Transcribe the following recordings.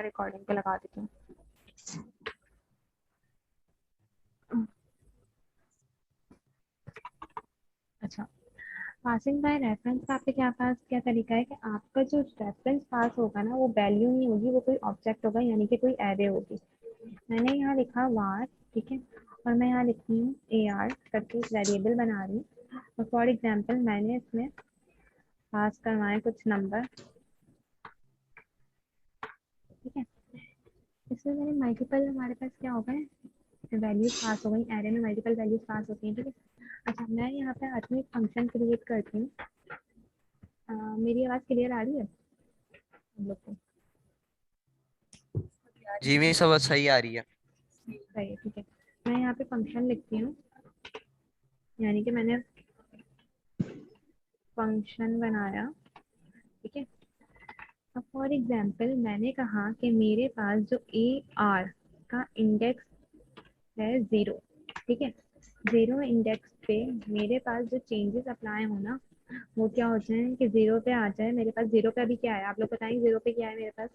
मैं रिकॉर्डिंग पे लगा देती हूँ। अच्छा, पासिंग बाय रेफरेंस का आपके क्या पास क्या तरीका है कि आपका जो रेफरेंस पास होगा ना वो वैल्यू नहीं होगी, वो कोई ऑब्जेक्ट होगा, यानी कि कोई एरे होगी। मैंने यहाँ लिखा var, ठीक है, और मैं यहाँ लिखती हूँ ar करके एक वेरिएबल बना रही हूँ। और फॉर एग्जांपल मैंने इसमें पास करवाए कुछ नंबर, ठीक है। इसमें मैंने मल्टीपल, हमारे पास क्या होगा, वैल्यूज पास हो गई, एरे में मल्टीपल वैल्यूज पास होती हैं, ठीक है। अच्छा, मैं यहाँ पे आती हूँ, एक फंक्शन क्रिएट करती हूँ। मेरी आवाज़ क्लियर आ रही है हम लोग को? जी मेरी समझ सही आ रही है। सही है, ठीक है। मैं यहाँ पे फंक्शन लिखती हूँ, यानी कि मैंने फंक्शन बनाया, ठीक है। अब फॉर एग्जांपल मैंने कहा कि मेरे पास जो ए आर का इंडेक्स है 0, ठीक है। 0 इंडेक्स पे मेरे पास जो चेंजेस अप्लाई हो ना, वो क्या हो जाए कि 0 पे आ जाए। मेरे पास 0 पे अभी क्या है, आप लोग बताएंगे 0 पे क्या है मेरे पास?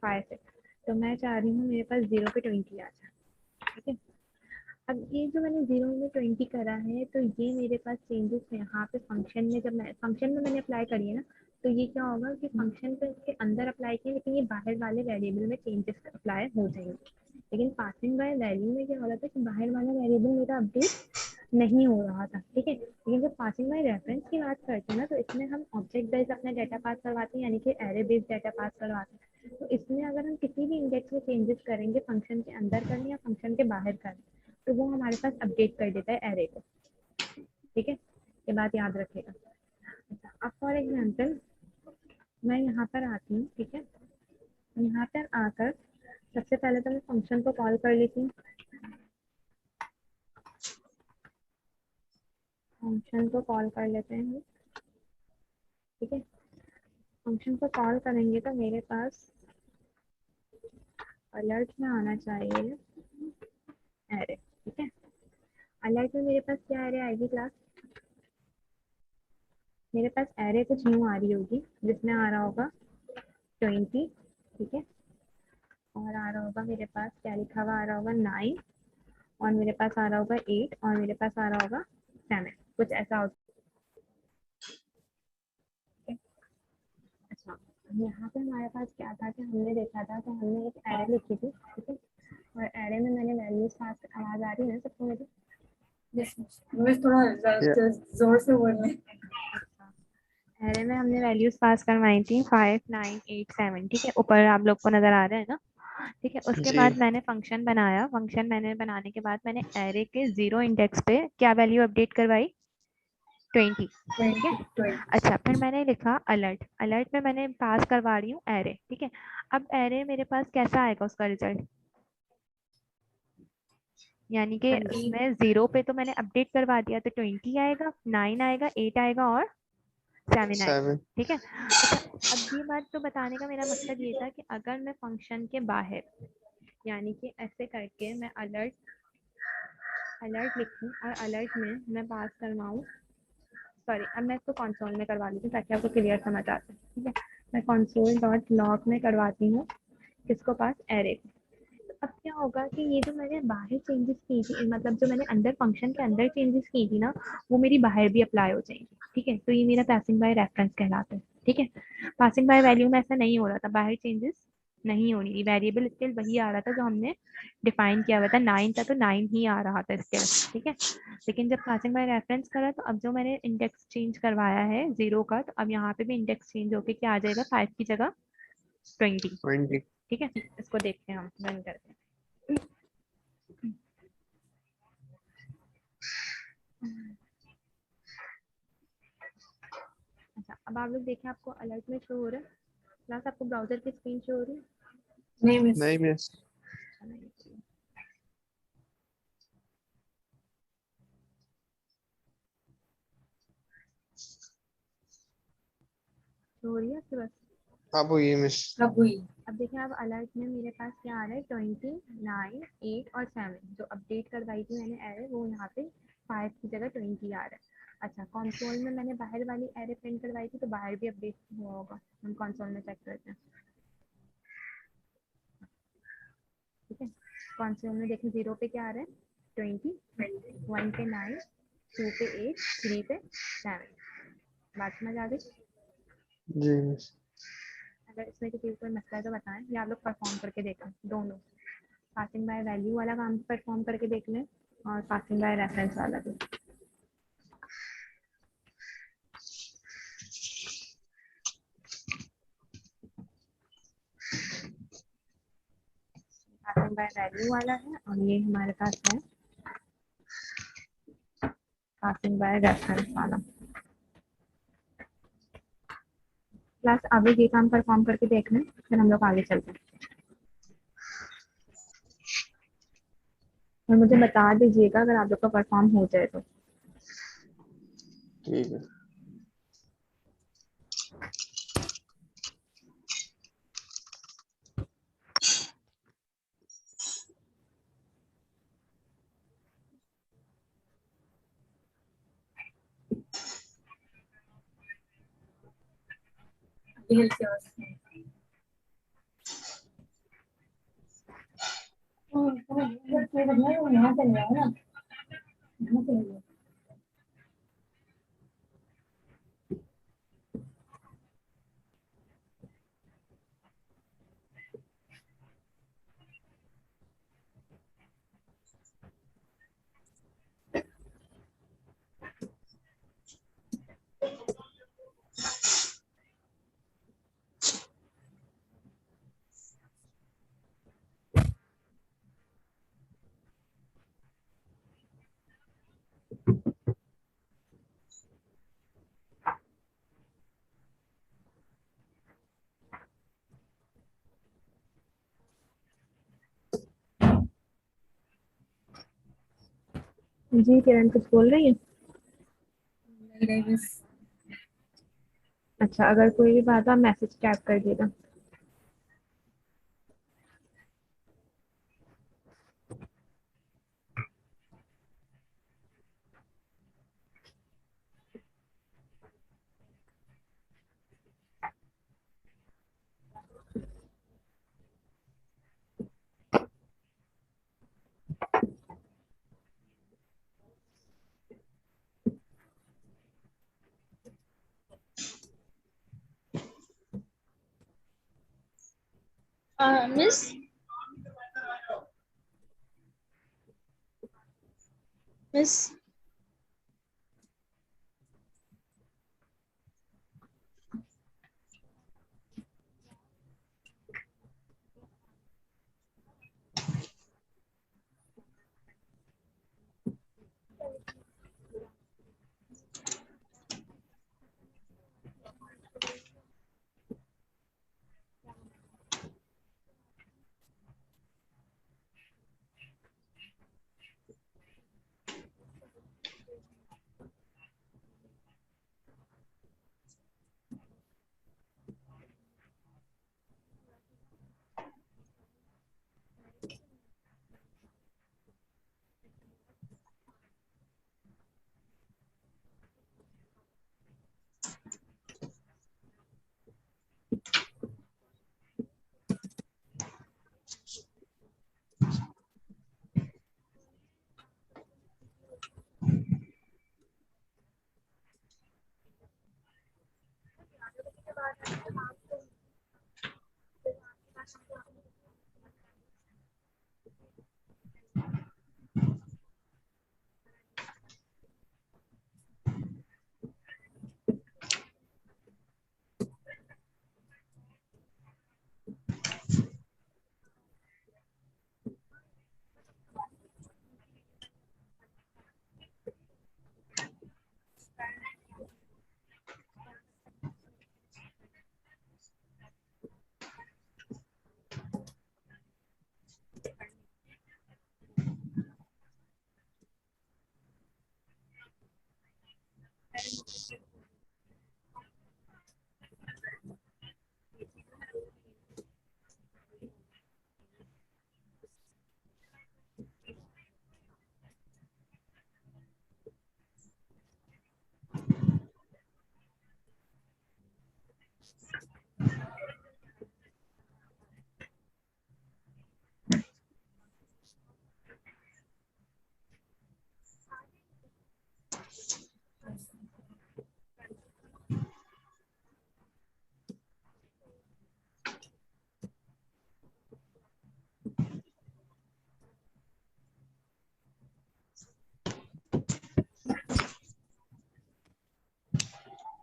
5 है। तो मैं चाह रही हूँ मेरे पास 0 पे 20 आ जाए, ठीक है। अब ये जो मैंने 0 में 20 करा है, तो ये मेरे पास चेंजेस है यहाँ पे फंक्शन में। जब मैं फंक्शन में मैंने अप्लाई करी है ना, तो ये क्या होगा कि फंक्शन पे इसके अंदर अप्लाई किया, लेकिन ये बाहर वाले वेरिएबल में चेंजेस अप्लाई हो जाएंगे। लेकिन पासिंग बाय वैल्यू में क्या हो रहा था कि बाहर वाला वेरिएबल मेरा अपडेट नहीं हो रहा था, ठीक है। लेकिन जब पासिंग बाय रेफरेंस की बात करते हैं ना, तो इसमें हम ऑब्जेक्ट बेस्ड अपना डाटा पास करवाते हैं, यानी कि एरे बेस्ड डाटा पास करवाते हैं। तो इसमें अगर हम किसी भी इंडेक्स में चेंजेस करेंगे, फंक्शन के अंदर करें या फंक्शन के बाहर करें, तो वो हमारे पास अपडेट कर देता है एरे को, ठीक है। ये बात याद रखेगा। अच्छा, अब फॉर एग्जांपल मैं यहाँ पर आती हूँ, ठीक है। यहाँ पर आकर सबसे पहले तो मैं फंक्शन को कॉल कर लेती हूँ। फंक्शन को कॉल कर लेते हैं, ठीक है। फंक्शन को कॉल करेंगे तो मेरे पास अलर्ट में आना चाहिए एरे, ठीक है। अलर्ट में मेरे पास क्या एरे आएगी क्लास? मेरे पास एरे कुछ न्यू आ रही होगी, जिसमें आ रहा होगा 20, ठीक है। और आ रहा होगा मेरे पास क्या लिखा हुआ, आ रहा होगा 9, और मेरे पास आ रहा होगा 8, और मेरे पास आ रहा होगा 7, कुछ ऐसा होगा। अच्छा, यहाँ पे हमारे पास क्या था कि हमने देखा था कि हमने एक एरे लिखी थी, ठीक है। और एरे में मैंने वैल्यूज पास, आवाज आ रही है ना सबको मेरी? बस थोड़ा जोर से बोलने। अच्छा, एरे में हमने वैल्यूज पास करवाई थी 5, 9, 8, 7, ठीक है। ऊपर आप लोग को नजर आ रहा है ना, ठीक है। उसके जी बाद मैंने फंक्शन बनाया, फंक्शन मैंने बनाने के बाद मैंने एरे के 0 इंडेक्स पे क्या वैल्यू अपडेट करवाई? 20, ठीक है। अच्छा, फिर मैंने लिखा अलर्ट, अलर्ट में मैंने पास करवा रही हूँ एरे, ठीक है। अब एरे मेरे पास कैसा आएगा उसका रिजल्ट, यानी कि उसमें 0 पे तो मैंने अपडेट करवा दिया, तो 20 आएगा, 9 आएगा, 8 आएगा और 7 आएगा, 7। ठीक है। अच्छा, अब ये बात तो बताने का मेरा मकसद ये था कि अगर मैं फंक्शन के बाहर, यानी कि ऐसे करके मैं अलर्ट अलर्ट लिखूं और अलर्ट में मैं पास करवाऊं, सॉरी, अब मैं इसको कंसोल में करवा लेती हूँ ताकि आपको क्लियर समझ आ जाए, ठीक है। मैं कंसोल डॉट लॉग में करवाती हूँ किसको पास, एरे को। तो अब क्या होगा कि ये जो मैंने बाहर चेंजेस की थी, मतलब जो मैंने अंदर फंक्शन के अंदर चेंजेस की थी ना, वो मेरी बाहर भी अप्लाई हो जाएंगी, ठीक है। तो ये मेरा पासिंग बाय रेफरेंस कहलाता है, ठीक है। पासिंग बाय वैल्यू में ऐसा नहीं हो रहा था, बाहर चेंजेस नहीं हो रही थी, वेरिएबल स्टिल वही आ रहा था जो हमने डिफाइन किया हुआ था। 9 था तो 9 ही आ रहा था स्टिल, ठीक है। लेकिन जब पासिंग बाय रेफरेंस करा, तो अब जो मैंने इंडेक्स चेंज करवाया है 0 का, तो अब यहाँ पे भी इंडेक्स चेंज होके क्या आ जाएगा, 5 की जगह 20, 20। ठीक है। इसको देखते हैं, हम रन करते हैं। अच्छा, अब आप लोग देखें, आपको अलर्ट में शो हो रहा है क्लास? आपको ब्राउजर की स्क्रीन शो हो रही है? नहीं मिस। नहीं मिस। अच्छा, नहीं शो हो रही है आपके पास? अब हुई मिस। कब हुई? अब देखिए, आप अलर्ट में मेरे पास क्या आ रहा है, 20, 9, 8 और 7, जो अपडेट करवाई थी मैंने एरे, वो यहाँ पे 5 की जगह 20 आ रहा है। अच्छा, कंसोल में मैंने बाहर वाली एरे प्रिंट करवाई थी, तो बाहर भी अपडेट हुआ होगा, हम कंसोल में चेक करते हैं। कौन से उनमें देखें, 0 पे क्या आ रहा है 20, 1 पे 9, 2 पे 8, 3 पे 7। बात समझ आ गई? जी मिस। अगर इसमें किसी को कोई मसला है तो बताएं, या आप लोग परफॉर्म करके देखें दोनों, पासिंग बाय वैल्यू वाला काम परफॉर्म करके देख लें और पासिंग बाय रेफरेंस वाला भी। पासिंग बाय वैल्यू वाला है और ये हमारे पास है पासिंग बाय रेफरेंस वाला। क्लास अभी ये काम परफॉर्म करके देख लें, फिर हम लोग आगे चलते हैं। और मुझे बता दीजिएगा अगर आप लोग का परफॉर्म हो जाए तो। ठीक है। हेल्थ की अवस्था है। यहाँ चल रहा है ना, यहाँ चल रहा है। जी किरण कुछ बोल रही है? नहीं मिस। अच्छा, अगर कोई भी बात हो आप मैसेज टैप कर दिएगा। Miss, Miss,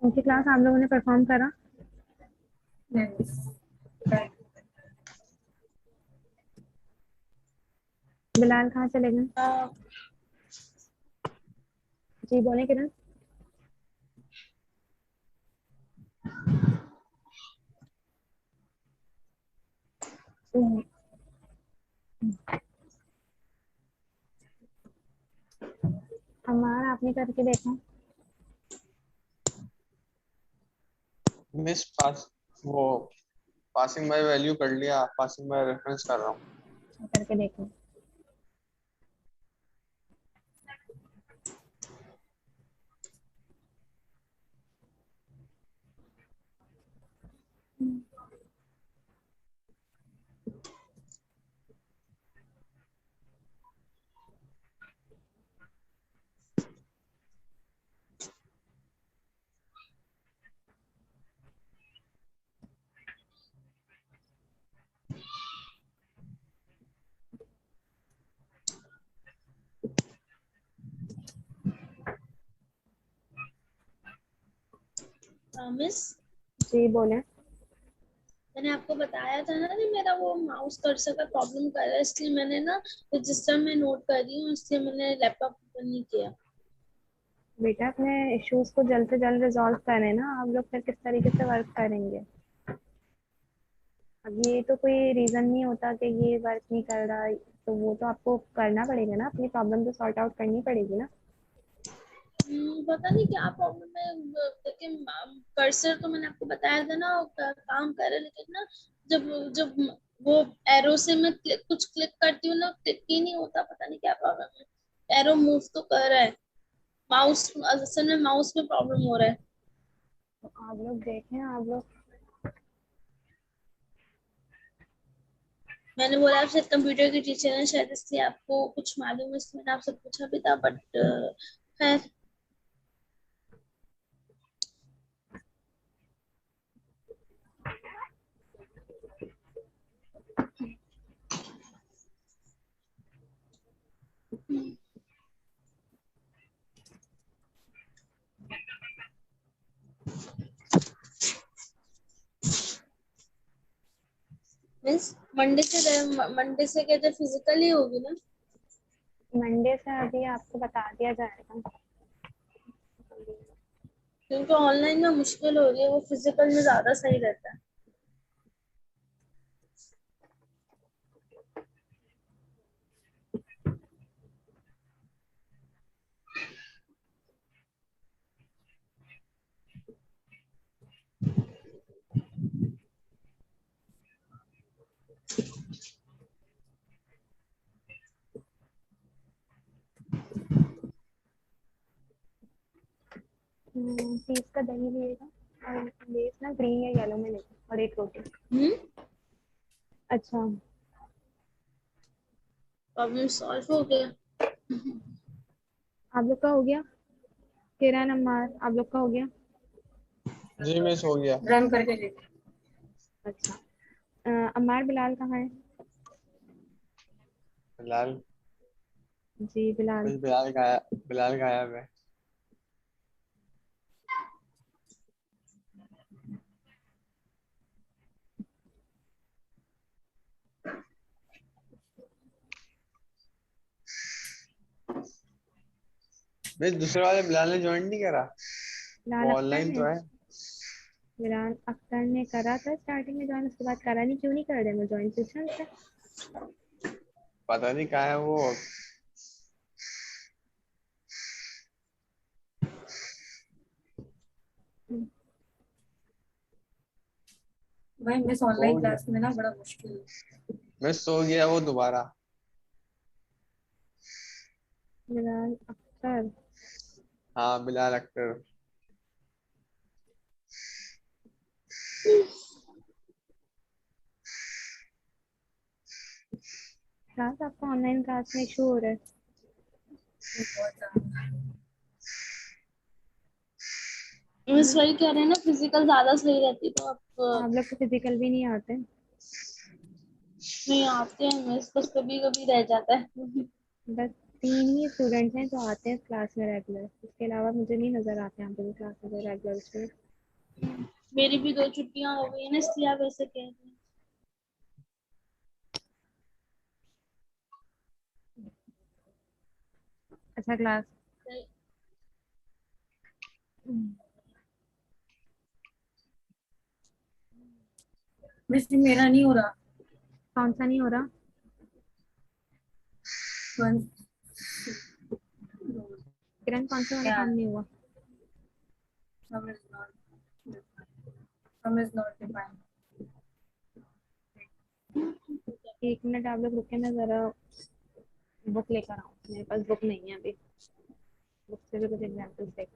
उनकी क्लास आप लोगों ने परफॉर्म करा? नहीं, बिलाल कहाँ चले गए? जी बोले किरण। हमारा आपने करके देखा? मिस पास वो पासिंग बाय वैल्यू कर लिया, पासिंग बाय रेफरेंस कर रहा हूँ। करके देखो। मिस, जी बोले। मैंने आपको बताया था ना कि मेरा वो माउस कर्सर का प्रॉब्लम कर रहा है, इसलिए मैंने ना रजिस्टर में नोट कर दी हूँ, इसलिए मैंने लैपटॉप ओपन नहीं किया। बेटा अपने इश्यूज को जल्द से जल्द रिजॉल्व करें ना, आप लोग फिर किस तरीके से वर्क करेंगे? अब ये तो कोई रीजन नहीं होता कि ये वर्क नहीं कर रहा, तो वो तो आपको करना पड़ेगा ना, अपनी प्रॉब्लम तो सॉर्ट आउट करनी पड़ेगी ना। पता नहीं क्या प्रॉब्लम है, लेकिन कर्सर तो मैंने आपको बताया था ना, काम कर रहा है, लेकिन ना जब जब वो एरो से मैं कुछ क्लिक करती हूँ ना, क्लिक ही नहीं होता, पता नहीं क्या प्रॉब्लम है। एरो मूव तो कर रहा है, माउस असल में माउस में प्रॉब्लम हो रहा है। तो आप लोग देखें, आप लोग। मैंने बोला आपसे कंप्यूटर की टीचर है शायद, इसलिए आपको कुछ मालूम है, इसलिए मैंने आपसे पूछा भी था, बट खैर। मीन्स मंडे से कहते फिजिकली होगी ना? मंडे से अभी आपको बता दिया जाएगा। क्योंकि ऑनलाइन में मुश्किल हो रही है, वो फिजिकल में ज्यादा सही रहता है। पीस का दही लिएगा और लेस ना ग्रीन या येलो में लेगा, और एक रोटी। अच्छा। प्रॉब्लम सॉल्व हो गया। आप लोग का हो गया? किरण अम्मार आप लोग का हो गया? जी मिस हो गया। रन करके देखो। अच्छा। अम्मार बिलाल कहाँ है? बिलाल, जी बिलाल। मिस बिलाल गायब है। मिस दूसरे वाले बिलाल ने ज्वाइन नहीं करा, बिलाल वो अख्तर ऑनलाइन ने तो है। बिलाल अख्तर ने करा था स्टार्टिंग में ज्वाइन, उसके बाद करा नहीं, क्यों नहीं कर रहे? मैं ज्वाइन पूछा उनसे। पता नहीं कहाँ है वो। भाई मिस सो ऑनलाइन गया, क्लास में ना बड़ा मुश्किल है। मिस सो गया वो दोबारा। बिलाल अख्तर। हाँ बिलाल अख्तर। क्लास आपका ऑनलाइन क्लास में इशू हो रहा है? बहुत ज्यादा। मिस वही कह रहे हैं ना, फिजिकल ज्यादा सही रहती, तो आप आप लोग को फिजिकल भी नहीं आते? नहीं आते हैं मिस, बस कभी कभी रह जाता है। बस तीन ही स्टूडेंट्स हैं जो आते हैं क्लास में रेगुलर, इसके अलावा मुझे नहीं नजर आते यहाँ पे क्लास में रेगुलर स्टूडेंट। मेरी भी 2 छुट्टियां हो गई है ना, इसलिए आप ऐसे कह रहे हैं। अच्छा क्लास। सही। मिस मेरा नहीं हो रहा। कौन सा नहीं हो रहा? वन किरण कौन सा वाला Yeah. काम नहीं हुआ? Sum is not. Sum is not defined. एक मिनट आप लोग रुके, मैं जरा बुक लेकर आऊँ, मेरे पास बुक नहीं है अभी, बुक से भी कुछ एग्जाम्पल्स देख।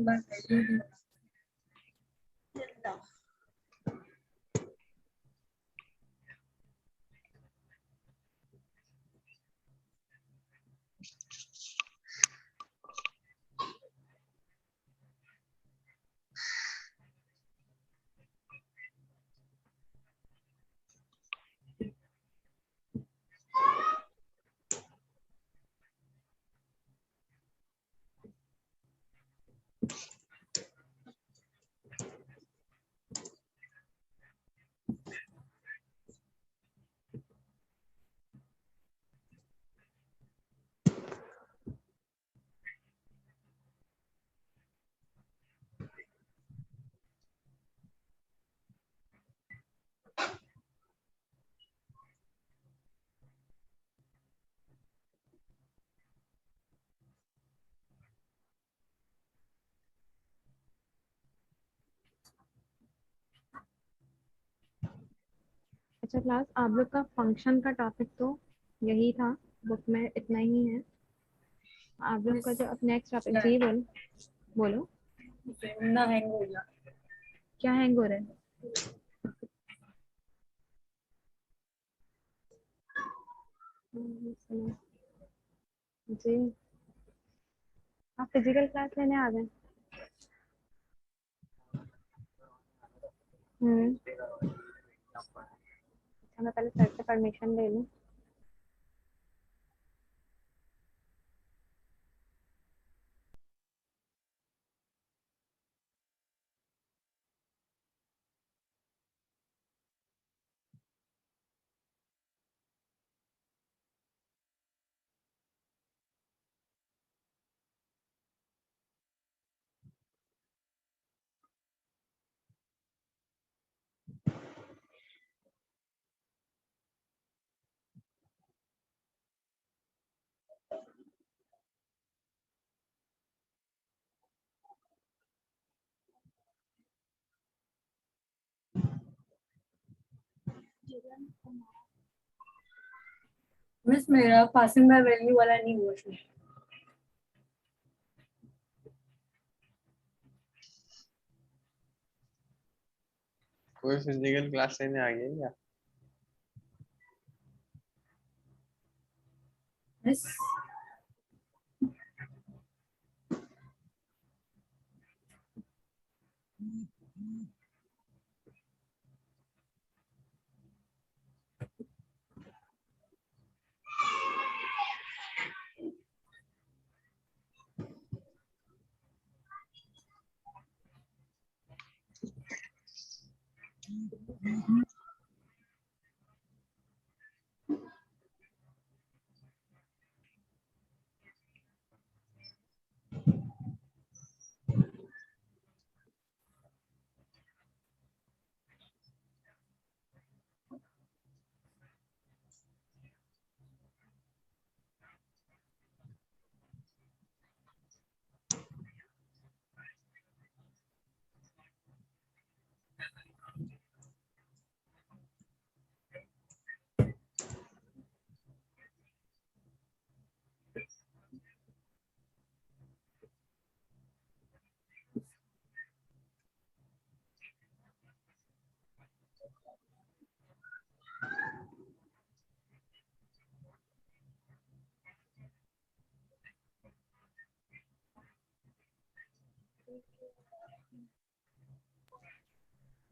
But value भी अच्छा क्लास, आप लोग का फंक्शन का टॉपिक तो यही था, बुक में इतना ही है। आप लोग का जो अब नेक्स्ट टॉपिक, जी बोलो बोलो। ना हैंग हो गया। क्या हैंग हो रहा है? जी, आप फिजिकल क्लास लेने आ गए? अच्छा, मैं पहले सर से परमिशन ले लूँ। मिस मेरा पासिंग बाय वैल्यू वाला नहीं हुआ इसमें। कोई फिजिकल क्लास लेने आ गया क्या? मिस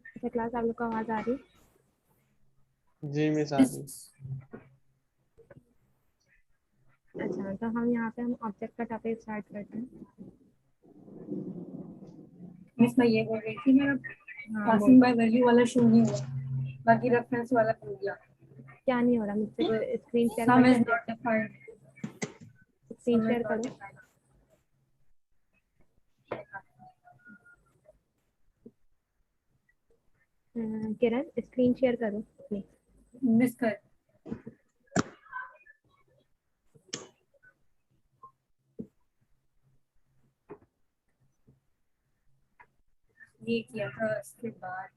अच्छा क्लास, आप लोग को आवाज आ रही है? जी मिस आ रही। अच्छा तो हम यहाँ पे हम ऑब्जेक्ट का टॉपिक स्टार्ट करते हैं। मिस मैं ये बोल रही थी मेरा हाँ पासिंग बोल। बाय वैल्यू वाला शो नहीं हुआ, बाकी रेफरेंस वाला हो गया। क्या नहीं हो रहा? मुझसे स्क्रीन शेयर सम कर इज सकते नॉट हो? Defined, screen some is share not करो। डिफाइंड। किरण स्क्रीन शेयर करो प्लीज। मिस कर ये किया था इसके बाद।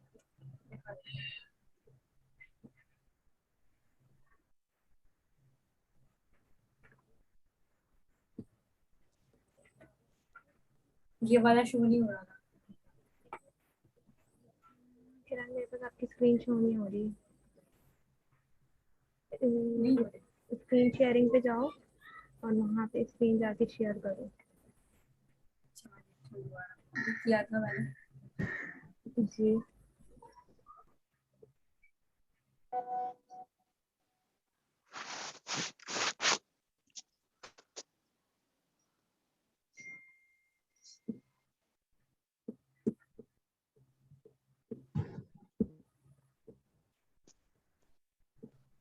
ये वाला शो नहीं हो रहा था। किरण मेरे पास आपकी स्क्रीन शो नहीं हो रही। नहीं हो रहा। स्क्रीन शेयरिंग पे जाओ और वहाँ पे स्क्रीन जाके शेयर करो। ये किया था मैंने। जी।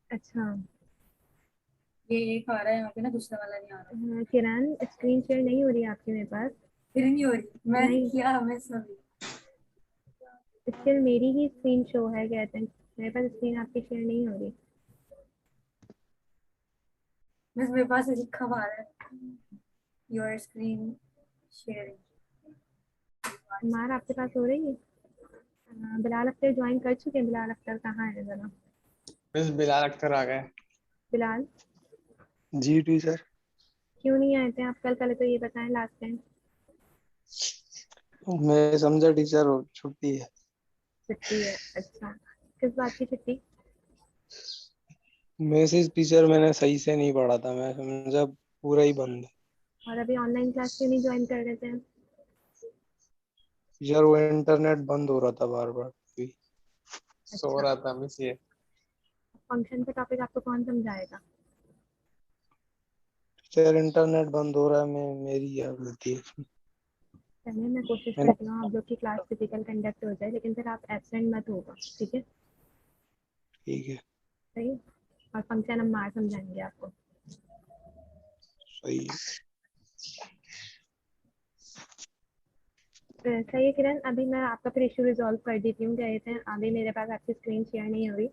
अच्छा ये एक आ रहा है यहाँ पे ना, दूसरा वाला नहीं आ रहा। किरण स्क्रीन शेयर नहीं हो रही है आपकी मेरे पास। फिर नहीं हो रही, मैंने नहीं, किया हमें सभी। स्टिल मेरी ही स्क्रीन शो है कहते हैं। मेरे पास स्क्रीन आपकी शेयर नहीं हो रही। बस मेरे पास लिखा हुआ आ रहा है योर स्क्रीन शेयरिंग। मार आपके पास हो रही है? बिलाल अख्तर ज्वाइन कर चुके हैं? बिलाल अख्तर कहाँ है जरा? मिस बिलाल अख्तर आ गए। बिलाल जी टीचर। क्यों नहीं आए थे आप कल? पहले तो ये बताएं लास्ट टाइम। मैं समझा टीचर छुट्टी है। छुट्टी है? अच्छा किस बात की छुट्टी? मैसेज टीचर मैंने सही से नहीं पढ़ा था, मैं समझा पूरा ही बंद है। और अभी ऑनलाइन क्लास क्यों नहीं ज्वाइन कर रहे थे? टीचर वो इंटरनेट बंद हो रहा था बार बार। सो अच्छा, रहा था मिस ये। फंक्शन का टॉपिक आपको कौन समझाएगा? टीचर इंटरनेट बंद हो रहा है, मैं मेरी क्या गलती है। चलिए मैं कोशिश मैंने करती हूँ आप लोग की क्लास फिजिकल कंडक्ट हो जाए, लेकिन फिर आप एब्सेंट मत होगा, ठीक है? ठीक है, सही है? और फंक्शन हम मार समझाएंगे आपको। सही है। सही है किरण, अभी मैं आपका फिर इशू रिजॉल्व कर देती हूँ। कह देते हैं अभी मेरे पास आपकी स्क्रीन शेयर नहीं हो रही,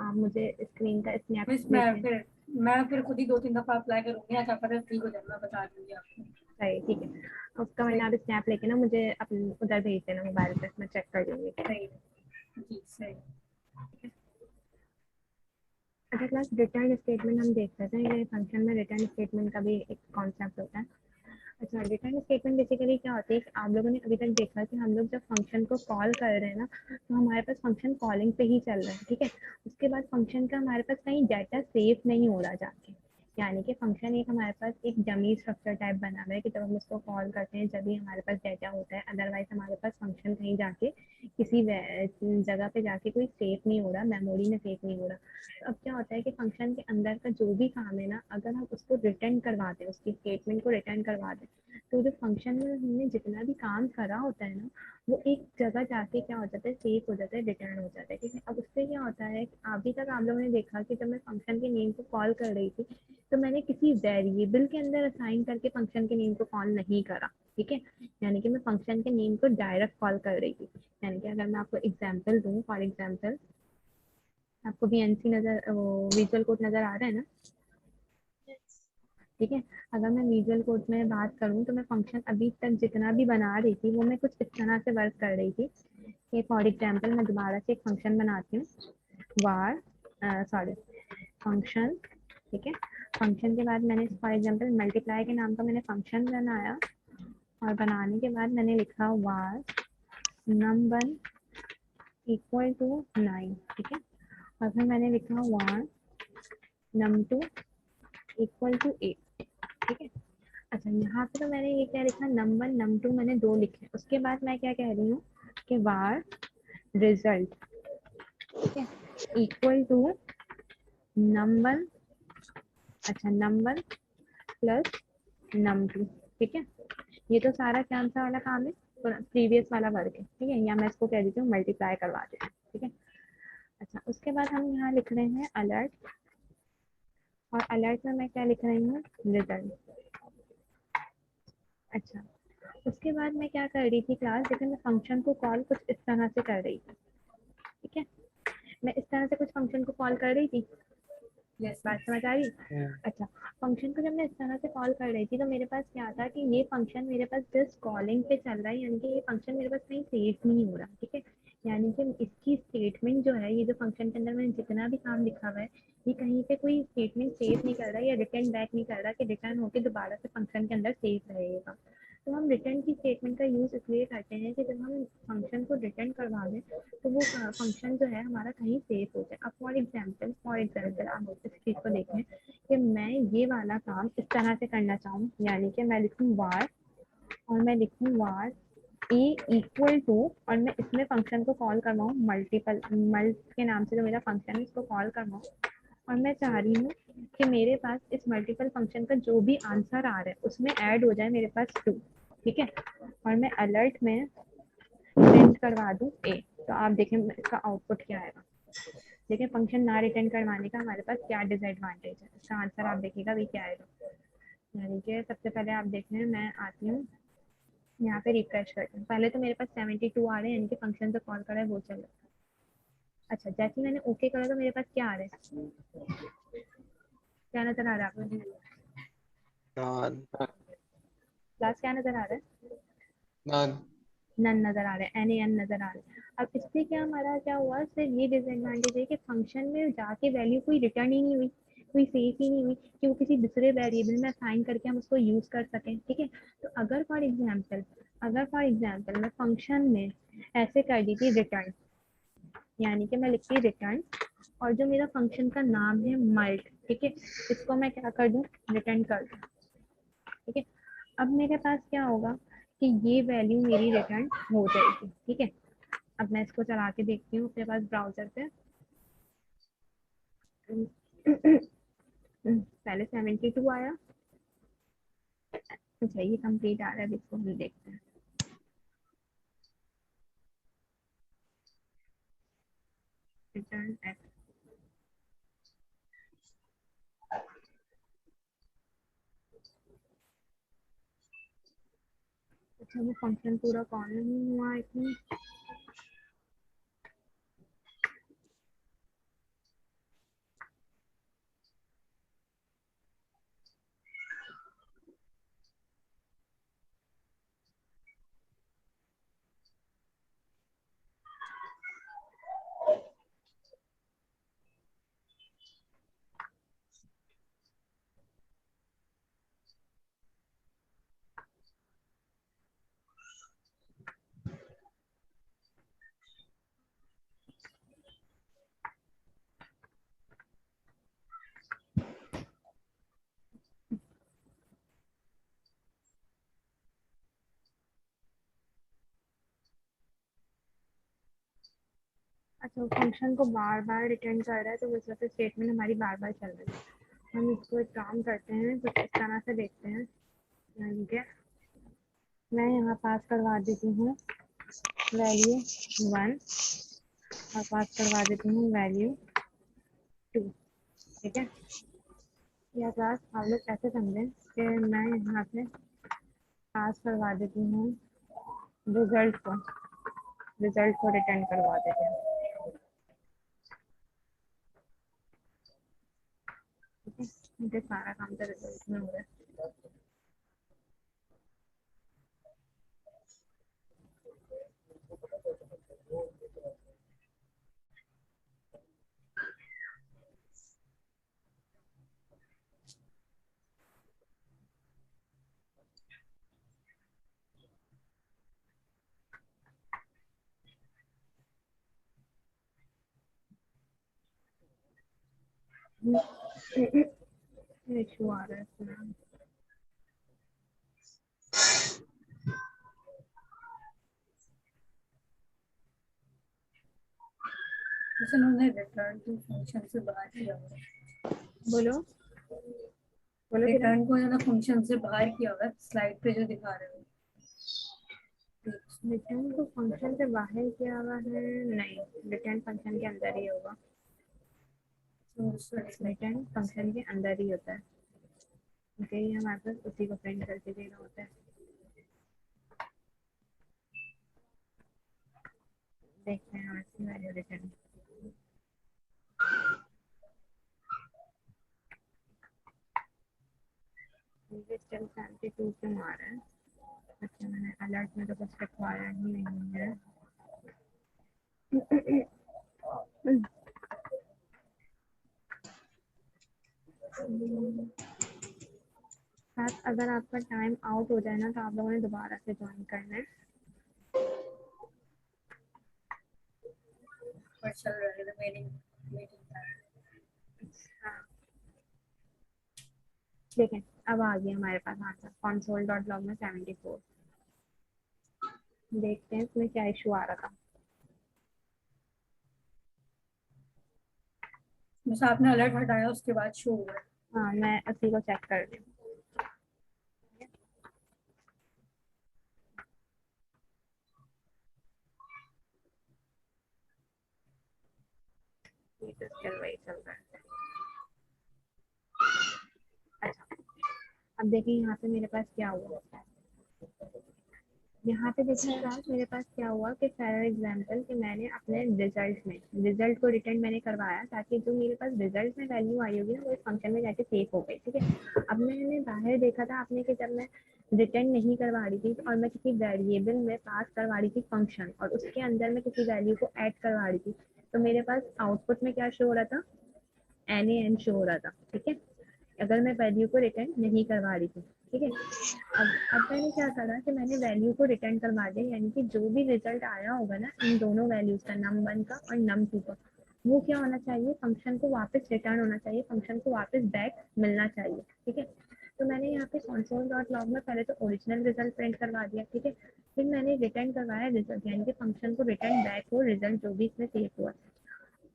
आप मुझे स्क्रीन का स्नैप मिस भेजें। मैं फिर खुद ही 2-3 दफा अप्लाई करूंगी, अच्छा पता ठीक हो जाए, मैं बता दूंगी आपको। सही, ठीक है। उसका सही वरना आप स्नैप लेके ना मुझे अपन उधर भेज देना मोबाइल पे, मैं चेक कर लूंगी। सही जी सही। अच्छा क्लास, रिटर्न स्टेटमेंट हम देख लेते हैं। ये फंक्शन में रिटर्न स्टेटमेंट का भी एक कॉन्सेप्ट होता है। अच्छा, रिटर्न स्टेटमेंट बेसिकली क्या होती है कि आप लोगों ने अभी तक देखा कि हम लोग जब फंक्शन को कॉल कर रहे हैं ना, तो हमारे पास फंक्शन कॉलिंग पे ही चल रहा है, ठीक है? उसके बाद फंक्शन का हमारे पास कहीं डाटा सेव नहीं हो रहा जाके। यानी कि फंक्शन एक हमारे पास एक डमी स्ट्रक्चर टाइप बना हुआ है कि जब हम उसको कॉल करते हैं जब भी हमारे पास डाटा होता है, अदरवाइज हमारे पास फंक्शन कहीं जाके किसी जगह पे जाके कोई सेव नहीं हो रहा, मेमोरी में सेव नहीं हो रहा। तो अब क्या होता है कि फंक्शन के अंदर का जो भी काम है ना, अगर हम उसको रिटर्न करवा दें, उसकी स्टेटमेंट को रिटर्न करवा दें, तो जो फंक्शन में हमने जितना भी काम करा होता है ना, वो एक जगह जाके क्या हो जाता है, सेव हो जाता है, रिटर्न हो जाता है, ठीक है? अब उससे क्या होता है कि अभी तक आप लोगों ने देखा कि जब मैं फंक्शन के नेम को कॉल कर रही थी, तो मैंने किसी वेरिएबल के अंदर असाइन करके फंक्शन के नेम को कॉल नहीं करा, ठीक है? यानी कि मैं फंक्शन के नेम को डायरेक्ट कॉल कर रही थी। यानी कि अगर मैं आपको एग्जाम्पल दूँ, फॉर एग्जाम्पल आपको भी एनसी नजर, वो विजुअल कोड नजर आ रहा है ना? ठीक है। अगर मैं विजुअल कोड में बात करूँ तो मैं फंक्शन अभी तक जितना भी बना रही थी वो मैं कुछ इस तरह से वर्क कर रही थी कि फॉर एग्जाम्पल मैं दोबारा से एक फंक्शन बनाती हूँ, वार सॉरी फंक्शन, ठीक है? फंक्शन के बाद मैंने फॉर एग्जाम्पल मल्टीप्लाई के नाम का मैंने फंक्शन बनाया, और बनाने के बाद मैंने लिखा वार नम1 इक्वल टू 9, ठीक है? और फिर मैंने लिखा वार num2 इक्वल टू 8, ठीक है? अच्छा यहाँ पे तो मैंने ये क्या लिखा, num1 num2 मैंने 2 लिखे। उसके बाद मैं क्या कह रही हूँ कि var रिजल्ट, ठीक है, इक्वल टू num1, अच्छा num1 प्लस num2, ठीक है। ये तो सारा कौन सा वाला काम है, प्रीवियस वाला वर्क है, ठीक है, या मैं इसको कह देती हूँ मल्टीप्लाई करवा देती हूँ, ठीक है। अच्छा उसके बाद हम यहाँ लिख रहे हैं अलर्ट, और अलर्ट में मैं क्या लिख रही हूँ, रिजल्ट। अच्छा उसके बाद मैं क्या कर रही थी क्लास, जैसे मैं फंक्शन को कॉल कुछ इस तरह से कर रही थी, ठीक है, मैं इस तरह से कुछ फंक्शन को कॉल कर रही थी, Yes. बात समझ आ रही। अच्छा फंक्शन को जब मैं इस तरह से कॉल कर रही थी तो मेरे पास क्या था कि ये फंक्शन मेरे पास जस्ट कॉलिंग पे चल रहा है, यानी कि ये फंक्शन मेरे पास कहीं सेव नहीं हो रहा, ठीक है। यानी कि इसकी स्टेटमेंट जो है, ये जो फंक्शन के अंदर मैंने जितना भी काम लिखा हुआ है, ये कहीं पे कोई स्टेटमेंट सेव नहीं कर रहा है या रिटर्न बैक नहीं कर रहा कि रिटर्न होके दोबारा से फंक्शन के अंदर सेव रहेगा। तो हम रिटर्न की स्टेटमेंट का यूज इसलिए करते हैं कि जब हम फंक्शन को रिटर्न करवा दें तो वो फंक्शन जो है हमारा कहीं सेव हो जाए। अब फॉर एग्जाम्पल आप इस चीज़ को देखें कि मैं ये वाला काम इस तरह से करना चाहूँ, यानी कि मैं लिखूँ वार, और मैं लिखूँ वार ए इक्वल टू, और मैं इसमें फंक्शन को कॉल करवाऊँ मल्टीपल मल्ट के नाम से जो मेरा फंक्शन है इसको कॉल करवाऊँ, और मैं चाह रही हूँ कि मेरे पास इस मल्टीपल फंक्शन का जो भी आंसर आ रहा है उसमें ऐड हो जाए मेरे पास 2, ठीक है, और मैं अलर्ट में प्रिंट करवा दूँ ए। तो आप देखें इसका आउटपुट क्या आएगा। देखिए फंक्शन ना रिटर्न करवाने का हमारे पास क्या डिसएडवांटेज है, इसका आंसर आप देखिएगा भी क्या आएगा। यानी कि सबसे पहले आप देख रहे हैं, मैं आती हूँ यहाँ पे रिफ्रेश करती हूँ, पहले तो मेरे पास 72 आ रहे हैं, यानी कि फंक्शन से कॉल करा है वो चल रहा है। अच्छा जैसे ही मैंने ओके करा तो मेरे पास क्या आ रहा है, क्या नजर आ रहा है आपको, हाँ क्लास क्या नजर आ रहा है, none। नन नजर आ रहा है, NaN नजर आ रहा है। अब इससे क्या हमारा क्या हुआ, सिर्फ ये डिसएडवांटेज है कि फंक्शन में जाके वैल्यू कोई रिटर्न ही नहीं हुई, कोई सेव ही नहीं हुई कि वो किसी दूसरे वेरिएबल में असाइन करके हम उसको यूज कर सकें, ठीक है। तो अगर फॉर एग्जाम्पल मैं फंक्शन में ऐसे कर दी थी रिटर्न, यानी कि मैं लिखती रिटर्न, और जो मेरा फंक्शन का नाम है मल्ट, ठीक है, इसको मैं क्या कर दूं, रिटर्न कर दूं, ठीक है। अब मेरे पास क्या होगा कि ये वैल्यू मेरी रिटर्न हो जाएगी, ठीक है। अब मैं इसको चला के देखती हूँ अपने पास ब्राउजर पे। पहले 72 आया, अच्छा ये कंप्लीट आ रहा है, इसको हम देखते हैं। रिटर्न एक्स, अच्छा वो फंक्शन पूरा कॉल नहीं हुआ इसमें। अच्छा वो फंक्शन को बार बार रिटर्न कर रहा है, तो उस वजह से स्टेटमेंट हमारी बार बार चल रही है। हम इसको एक काम करते हैं, कुछ इस तरह से देखते हैं, यानी कि मैं यहाँ पास करवा देती हूँ वैल्यू 1 और पास करवा देती हूँ वैल्यू 2, ठीक है। या क्लास आप लोग कैसे समझें कि मैं यहाँ पे पास करवा देती हूँ रिजल्ट को, रिटर्न करवा देते हैं, ठीक है। मुझे सारा काम तो रिजल्ट में हो रहा है। इशू आ रहा है इसमें। जैसे उन्होंने रिटर्न टू फंक्शन से बाहर किया हुआ है, बोलो बोलो किरण। रिटर्न को ना फंक्शन से बाहर किया हुआ है स्लाइड पे जो दिखा रहे हो। रिटर्न को फंक्शन से बाहर किया हुआ है? नहीं, रिटर्न फंक्शन के अंदर ही होगा। रिटर्न फंक्शन के अंदर ही होता है, क्योंकि हमारे पास उसी को प्रिंट करके देना होता है। देखते हैं आज वैल्यू रिटर्न। मुझे स्टिल 72 क्यों आ रहा है? अच्छा, मैंने अलर्ट में तो कुछ लिखवाया ही नहीं है। साथ अगर आपका टाइम आउट हो जाए ना तो आप लोगों ने दोबारा से ज्वाइन करना है। पर चल रहा है मीटिंग हाँ, देखें अब आ गया हमारे पास आंसर console.log में 74। देखते हैं इसमें क्या इशू आ रहा था। बस आपने अलर्ट हटाया उसके बाद शो हुआ है। हाँ, मैं उसी को चेक कर रही हूँ। ये तो स्टिल वही चल रहा है। अच्छा, अब देखिए यहाँ पे मेरे पास क्या हुआ। यहाँ पे देखिए क्लास मेरे पास क्या हुआ कि फॉर एग्जांपल कि मैंने अपने रिजल्ट में रिजल्ट को रिटर्न मैंने करवाया ताकि जो मेरे पास रिजल्ट में वैल्यू आई होगी ना वो इस फंक्शन में जाके सेव हो गई। ठीक है, अब मैंने बाहर देखा था आपने कि जब मैं रिटर्न नहीं करवा रही थी और मैं किसी वेरिएबल में पास करवा रही थी फंक्शन और उसके अंदर मैं किसी वैल्यू को ऐड करवा रही थी तो मेरे पास आउटपुट में क्या शो हो रहा था? NaN शो हो रहा था। ठीक है, अगर मैं वैल्यू को रिटर्न नहीं करवा रही थी। ठीक है, अब मैंने क्या करा कि मैंने वैल्यू को रिटर्न करवा दिया, यानी कि जो भी रिजल्ट आया होगा ना इन दोनों वैल्यूज का, num1 का और num2 का, वो क्या होना चाहिए? फंक्शन को वापस रिटर्न होना चाहिए, फंक्शन को वापस बैक मिलना चाहिए। ठीक है, तो मैंने यहाँ पे console.log में पहले तो ओरिजिनल रिजल्ट प्रिंट करवा दिया। ठीक है, फिर मैंने रिटर्न करवाया रिजल्ट, यानी कि फंक्शन को रिटर्न बैक हो रिजल्ट जो भी इसमें सेव हुआ।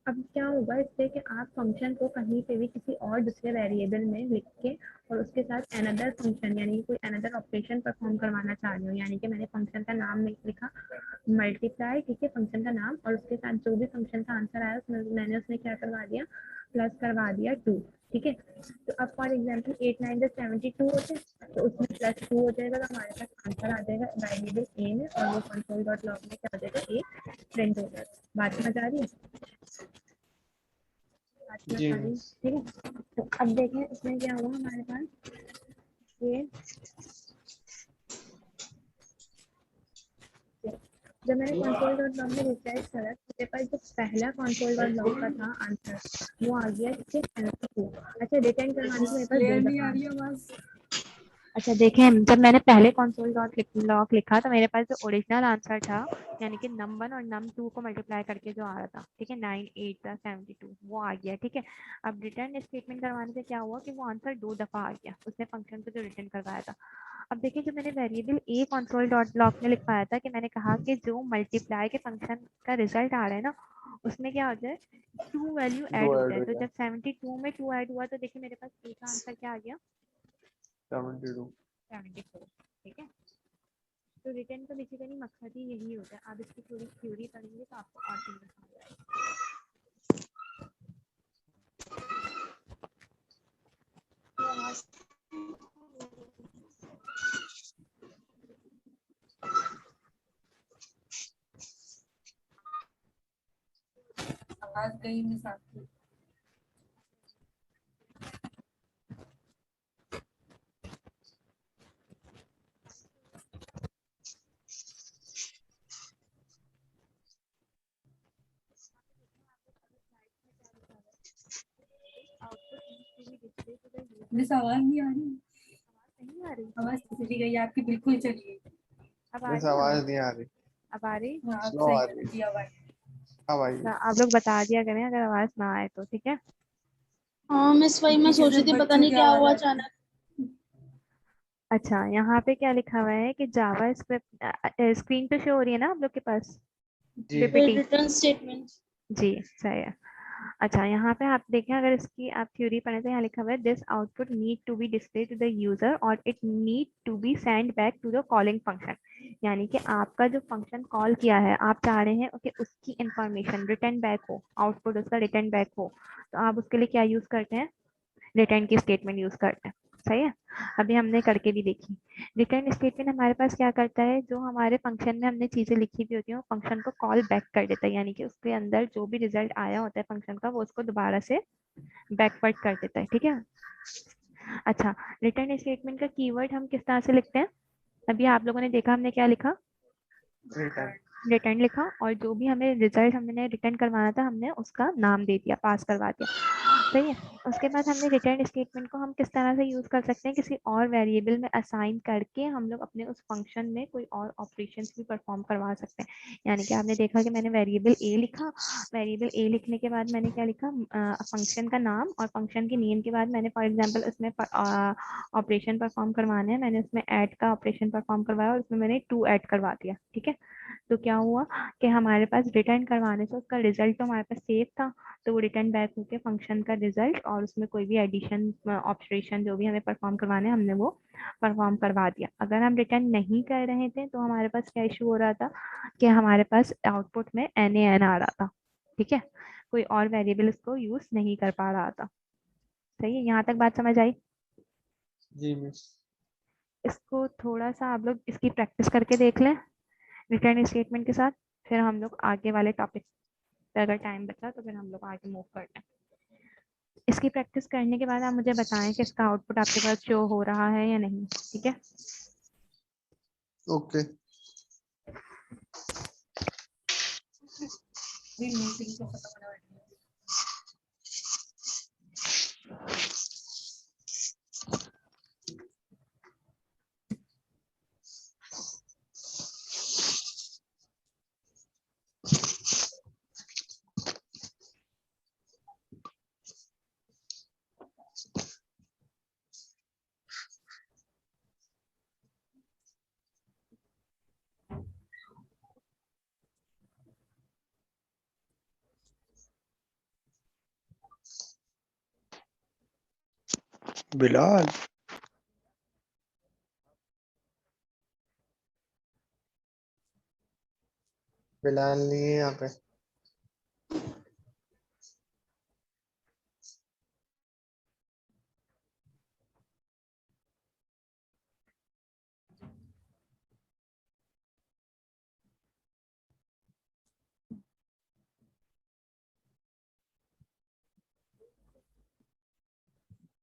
अब क्या होगा इससे कि आप फंक्शन को कहीं पे भी किसी और दूसरे वेरिएबल में लिख के और उसके साथ अनदर फंक्शन यानी कि कोई अनदर ऑपरेशन परफॉर्म करवाना चाह रही हूँ, यानी कि मैंने फंक्शन का नाम लिखा मल्टीप्लाई, ठीक है, फंक्शन का नाम, और उसके साथ जो भी फंक्शन का आंसर आया उसमें मैंने उसमें क्या करवा दिया? प्लस करवा दिया 2। ठीक है, तो अब फॉर एग्जाम्पल 8 9 72 होते हैं तो उसमें +2 हो जाएगा तो हमारे पास आंसर आ जाएगा वेरिएबल ए में और वो console.log में क्या हो जाएगा? ए प्रिंट हो जाएगा। बात समझ आ रही है? जी ठीक है, तो अब देखें इसमें क्या हुआ हमारे पास। ये जब मैंने console.log में रिफ्रेश करा तो मेरे पास जो पहला console.log का था आंसर वो आ गया 6 अच्छा, रिटर्न करवाने के मेरे पास क्लियर दो नहीं आ दफा। रही आवाज। अच्छा देखें, जब मैंने पहले console.log लिखा तो मेरे पास जो ओरिजिनल आंसर था यानी कि num1 और num2 को मल्टीप्लाई करके जो आ रहा था, ठीक है, 9 8 72 वो आ गया। ठीक है, अब रिटर्न स्टेटमेंट करवाने से क्या हुआ कि वो आंसर 2 दफा आ गया उसने फंक्शन को जो रिटर्न करवाया था। अब देखिए जो मैंने वेरिएबल ए console.log में लिखवाया था कि मैंने कहा कि जो मल्टीप्लाई के फंक्शन का रिजल्ट आ रहा है ना उसमें क्या हो जाए? 2 वैल्यू ऐड 2 हो ऐड जाए। हो तो जाए। जब 72 में 2 ऐड हुआ तो देखिए मेरे पास ए का आंसर क्या आ गया? 72। 74। ठीक है, तो रिटर्न का बेसिकली मकसद ही यही होता है। आप इसकी थोड़ी थ्योरी पढ़ेंगे तो आपको और चीजें समझ आएगी। आवाज गई मिस आपकी। मिस आवाज नहीं आ रही। नहीं आ रही? आवाज चली गई आपकी, बिल्कुल चली गई। अब आ मिस रही है आवाज आवाज? नहीं आ रही। अब आ रही? हाँ अब स्लो सही आ है रही। जी आवाज। अब आई। अच्छा, आप लोग बता दिया करें अगर आवाज ना आए तो। ठीक है, हाँ मिस, वही मैं पीछे सोच से रही थी पता बच्चों नहीं की क्या आवाज हुआ आ रही अचानक। है। अच्छा यहाँ पे क्या लिखा हुआ है कि जावा स्क्रिप्ट स्क्रीन पे शो हो रही है ना आप लोग के पास? जी पीपीटी। Return statement. जी सही है। अच्छा यहाँ पे आप देखें, अगर इसकी आप थ्योरी पढ़े तो यहाँ लिखा हुआ है this output need to be display to the user और it need to be send back to the calling function. यानी कि आपका जो फंक्शन कॉल किया है, आप चाह रहे हैं कि उसकी इंफॉर्मेशन रिटर्न बैक हो, आउटपुट उसका रिटर्न बैक हो, तो आप उसके लिए क्या यूज करते हैं? रिटर्न की स्टेटमेंट यूज करते हैं। सही है। अभी हमने करके भी देखी। रिटर्न स्टेटमेंट हमारे पास क्या करता है, जो हमारे फंक्शन में हमने चीजें लिखी हुई होती हैं फंक्शन को कॉल बैक कर देता है, यानी कि उसके अंदर जो भी रिजल्ट आया होता है फंक्शन का वो उसको दोबारा से बैकवर्ड कर देता है। ठीक है। अच्छा, रिटर्न स्टेटमेंट का कीवर्ड हम किस तरह से लिखते हैं? अभी आप लोगों ने देखा हमने क्या लिखा, रिटर्न। रिटर्न लिखा, और जो भी हमें रिजल्ट हमने रिटर्न करवाना था हमने उसका नाम दे दिया, पास करवा दिया। सही है। उसके बाद हमने रिटर्न स्टेटमेंट को हम किस तरह से यूज कर सकते हैं, किसी और वेरिएबल में असाइन करके हम लोग अपने उस फंक्शन में कोई और ऑपरेशंस भी परफॉर्म करवा सकते हैं। यानी कि आपने देखा कि मैंने वेरिएबल ए लिखा, वेरिएबल ए लिखने के बाद मैंने क्या लिखा, फंक्शन का नाम, और फंक्शन के नेम के बाद मैंने फॉर एग्जांपल उसमें ऑपरेशन परफॉर्म करवाना है, मैंने उसमें ऐड का ऑपरेशन परफॉर्म करवाया और उसमें मैंने टू ऐड करवा दिया। ठीक है। तो क्या हुआ कि हमारे पास रिटर्न करवाने से उसका रिजल्ट तो हमारे पास सेव था, तो वो रिटर्न बैक होके फंक्शन का रिजल्ट और उसमें कोई भी एडिशन ऑपरेशन जो भी हमें परफॉर्म करवाने हमने वो परफॉर्म करवा दिया। अगर हम रिटर्न नहीं कर रहे थे तो हमारे पास क्या इशू हो रहा था कि हमारे पास आउटपुट में NaN आ रहा था। ठीक है। कोई और वेरिएबल इसको यूज नहीं कर पा रहा था। सही है, यहाँ तक बात समझ आई? जी मिस। इसको थोड़ा सा आप लोग इसकी प्रैक्टिस करके देख लें रिटर्न स्टेटमेंट के साथ, फिर हम लोग आगे वाले टॉपिक पे अगर टाइम बचा तो फिर हम लोग आगे मूव करते हैं। इसकी प्रैक्टिस करने के बाद आप मुझे बताएं कि इसका आउटपुट आपके पास शो हो रहा है या नहीं। ठीक है। ओके। मीटिंग को खत्म होने वाली है। बिलाल। बिलाल नहीं है यहाँ पे।